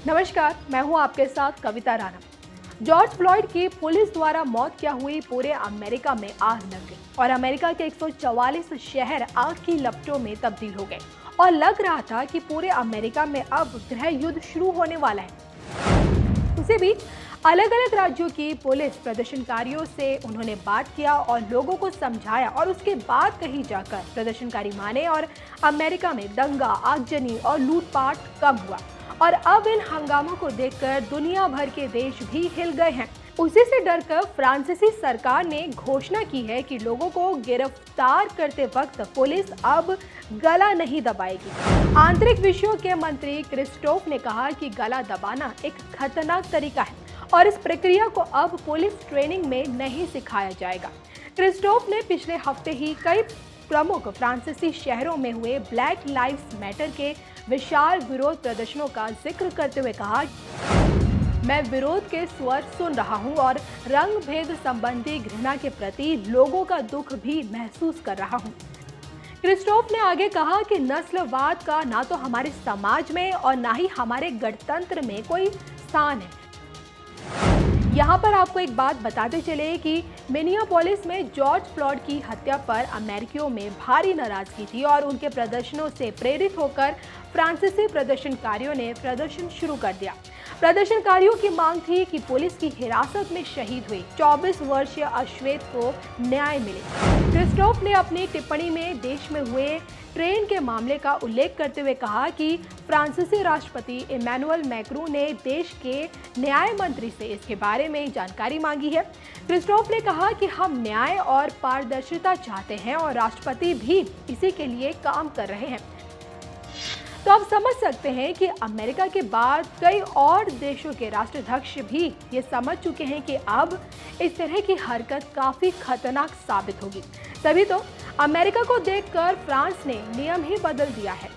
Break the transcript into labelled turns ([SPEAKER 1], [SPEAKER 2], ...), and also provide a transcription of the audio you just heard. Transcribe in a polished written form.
[SPEAKER 1] नमस्कार, मैं हूं आपके साथ कविता राणा। जॉर्ज फ्लॉयड की पुलिस द्वारा मौत क्या हुई, पूरे अमेरिका में आग लग गई और अमेरिका के 144 शहर आग की लपटों में तब्दील हो गए और लग रहा था कि पूरे अमेरिका में अब गृह युद्ध शुरू होने वाला है। उसी बीच अलग अलग राज्यों की पुलिस प्रदर्शनकारियों से उन्होंने बात किया और लोगों को समझाया और उसके बाद कहीं जाकर प्रदर्शनकारी माने और अमेरिका में दंगा, आगजनी और लूटपाट कम हुआ। और अब इन हंगामों को देखकर दुनिया भर के देश भी हिल गए हैं। उसी से डरकर फ्रांसीसी सरकार ने घोषणा की है कि लोगों को गिरफ्तार करते वक्त पुलिस अब गला नहीं दबाएगी। आंतरिक विषयों के मंत्री क्रिस्टोफ ने कहा कि गला दबाना एक खतरनाक तरीका है और इस प्रक्रिया को अब पुलिस ट्रेनिंग में नहीं सिखाया जाएगा। क्रिस्टोफ ने पिछले हफ्ते ही कई प्रमुख फ्रांसीसी शहरों में हुए ब्लैक लाइव्स मैटर के विशाल विरोध प्रदर्शनों का जिक्र करते हुए कहा, मैं विरोध के स्वर सुन रहा हूं और रंग भेद संबंधी घृणा के प्रति लोगों का दुख भी महसूस कर रहा हूं। क्रिस्टोफ ने आगे कहा कि नस्लवाद का ना तो हमारे समाज में और ना ही हमारे गणतंत्र में कोई स्थान है। यहाँ पर आपको एक बात बताते चले कि मिनियापोलिस में जॉर्ज फ्लॉयड की हत्या पर अमेरिकियों में भारी नाराजगी थी और उनके प्रदर्शनों से प्रेरित होकर फ्रांसीसी प्रदर्शनकारियों ने प्रदर्शन शुरू कर दिया। प्रदर्शनकारियों की मांग थी कि पुलिस की हिरासत में शहीद हुई 24 वर्षीय अश्वेत को न्याय मिले। क्रिस्टोफ ने अपनी टिप्पणी में देश में हुए ट्रेन के मामले का उल्लेख करते हुए कहा कि फ्रांसीसी राष्ट्रपति इमैनुअल मैक्रों ने देश के न्याय मंत्री से इसके बारे में जानकारी मांगी है। क्रिस्टोफ ने कहा कि हम न्याय और पारदर्शिता चाहते हैं और राष्ट्रपति भी इसी के लिए काम कर रहे हैं। तो आप समझ सकते हैं कि अमेरिका के बाद कई और देशों के राष्ट्राध्यक्ष भी ये समझ चुके हैं कि अब इस तरह की हरकत काफी खतरनाक साबित होगी। तभी तो अमेरिका को देखकर फ्रांस ने नियम ही बदल दिया है।